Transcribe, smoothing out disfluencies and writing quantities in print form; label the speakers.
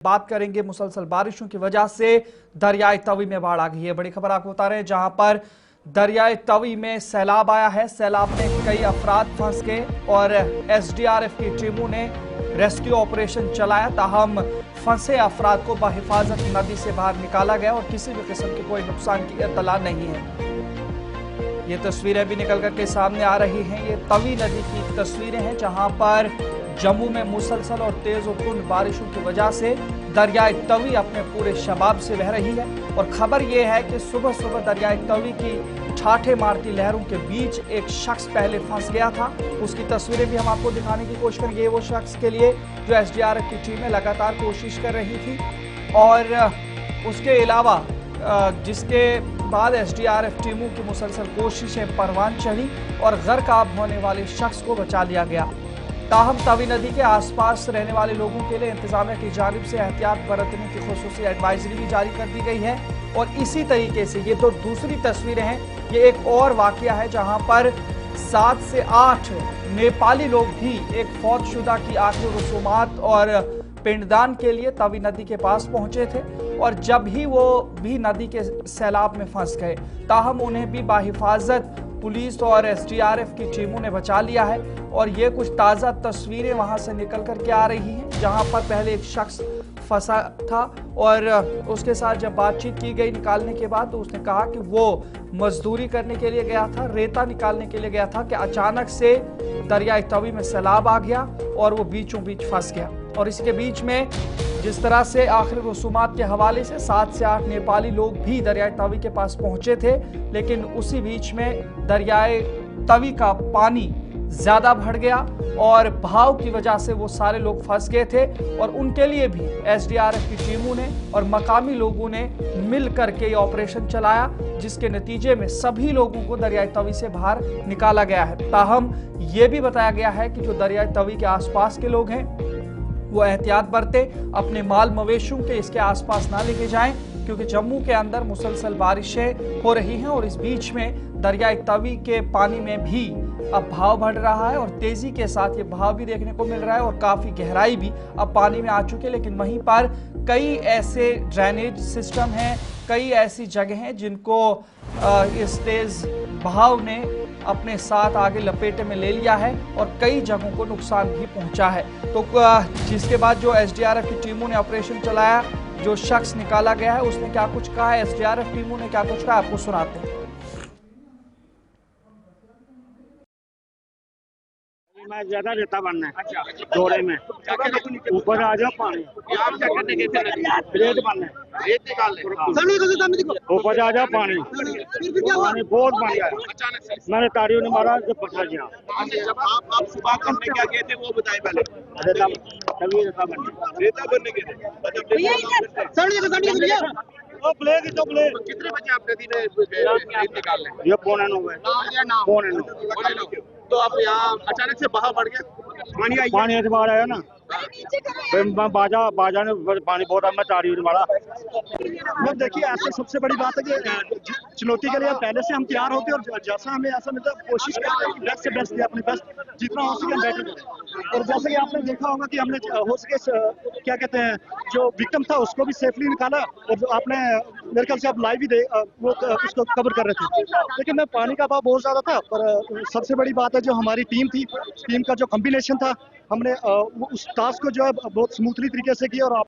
Speaker 1: बात करेंगे मुसलसल बारिशों की वजह से दरियाई तवी में बाढ़ आ गई है। बड़ी खबर आपको बता रहे हैं, जहां पर दरियाई तवी में सैलाब आया है। सैलाब में कई अफराद फंस गए और एसडीआरएफ की टीमों ने रेस्क्यू ऑपरेशन चलाया। ताहम फंसे अफराद को बहिफाजत नदी से बाहर निकाला गया और किसी भी किस्म के कोई नुकसान की इत्तला नहीं है। ये तस्वीरें भी निकल करके सामने आ रही हैं। ये तवी नदी की तस्वीरें हैं, जहां पर जम्मू में मुसलसल और तेज और कुंद बारिशों की वजह से दरियाई तवी अपने पूरे शबाब से बह रही है। और खबर यह है कि सुबह सुबह दरियाई तवी की ठाठे मारती लहरों के बीच एक शख्स पहले फंस गया था। उसकी तस्वीरें भी हम आपको दिखाने की कोशिश करेंगे। वो शख्स के लिए जो एसडीआरएफ की टीमें लगातार कोशिश कर रही थी और उसके अलावा जिसके बाद एसडीआरएफ टीमों की मुसलसल कोशिशें परवान चढ़ी और गर्क-आब होने वाले शख्स को बचा लिया गया। ताहम तवी नदी के आसपास रहने वाले लोगों के लिए इंतजामिया की जानिब से एहतियात बरतने की खुसूसी एडवाइजरी भी जारी कर दी गई है। और इसी तरीके से ये तो दूसरी तस्वीरें हैं। ये एक और वाकया है जहां पर 7 से 8 नेपाली लोग भी एक फौतशुदा की आखिरी रसूमात और पिंडदान के लिए तवी नदी के पास पहुंचे थे और जब ही वो भी नदी के सैलाब में फंस गए, ताहम उन्हें भी बाहिफाजत पुलिस और एसडीआरएफ की टीमों ने बचा लिया है। और ये कुछ ताज़ा तस्वीरें वहां से निकल कर के आ रही हैं, जहां पर पहले एक शख्स फंसा था और उसके साथ जब बातचीत की गई निकालने के बाद, तो उसने कहा कि वो मजदूरी करने के लिए गया था, रेता निकालने के लिए गया था कि अचानक से दरियाई तवी में सैलाब आ गया और वो बीचों बीच फंस गया। और इसके बीच में जिस तरह से आखिरी रसूमात के हवाले से 7 से 8 नेपाली लोग भी दरियाई तवी के पास पहुंचे थे, लेकिन उसी बीच में दरियाई तवी का पानी ज्यादा बढ़ गया और बहाव की वजह से वो सारे लोग फंस गए थे। और उनके लिए भी एसडीआरएफ की टीमों ने और मकामी लोगों ने मिल करके ये ऑपरेशन चलाया, जिसके नतीजे में सभी लोगों को दरियाई तवी से बाहर निकाला गया है। ताहम ये भी बताया गया है कि जो दरियाई तवी के आसपास के लोग हैं वो एहतियात बरते, अपने माल मवेशियों के इसके आसपास ना लेके जाएं, क्योंकि जम्मू के अंदर मुसलसल बारिशें हो रही हैं और इस बीच में दरियाई तवी के पानी में भी अब बहाव बढ़ रहा है और तेजी के साथ ये बहाव भी देखने को मिल रहा है और काफी गहराई भी अब पानी में आ चुकी है। लेकिन वहीं पर कई ऐसे ड्रेनेज सिस्टम हैं, कई ऐसी जगह हैं जिनको इस तेज बहाव ने अपने साथ आगे लपेटे में ले लिया है और कई जगहों को नुकसान भी पहुंचा है। तो जिसके बाद जो एसडीआरएफ की टीमों ने ऑपरेशन चलाया, जो शख्स निकाला गया है उसने क्या कुछ कहा है, एसडीआरएफ टीमों ने क्या कुछ कहा, आपको सुनाते हैं।
Speaker 2: मैं ज्यादा रेता बनना है। अच्छा, जोड़े में ऊपर आ जाओ पानी। आप क्या करने गए थे? रेत बनना है, रेत निकालने। ऊपर आ जाओ पानी बहुत बन गया। अचानक से मैंने तारियों ने मारा जब पकड़ गया। जब आप सुबह करने क्या गए थे वो बताए पहले। रेता बनने गए थे। कितने बजे आप नदी में रेत निकालने? ये पौने 9 पौने 9। तो आप यहाँ अचानक से बहाव बढ़ गया, पानी एतबार आया ना, बाजा ने पानी बहुत मैं तारी मारा।
Speaker 3: मतलब देखिए, ऐसे सबसे बड़ी बात है कि चुनौती के लिए पहले से हम तैयार होते हैं और जैसा हमें ऐसा मिलता है कोशिश करते हैं कि बेस्ट से बेस्ट दे, अपने बेस्ट जितना हो सके हम बेटर करें। और जैसे कि आपने देखा होगा कि हमने हो सके क्या कहते हैं, जो विक्टिम था उसको भी सेफली निकाला और जो आपने मेरे ख्याल से आप लाइव भी वो उसको कवर कर रहे थे। लेकिन पानी का बहाव बहुत ज्यादा था, पर सबसे बड़ी बात है जो हमारी टीम थी, टीम का जो कॉम्बिनेशन था, हमने उस टास्क को जो है बहुत स्मूथली तरीके से किया। और आप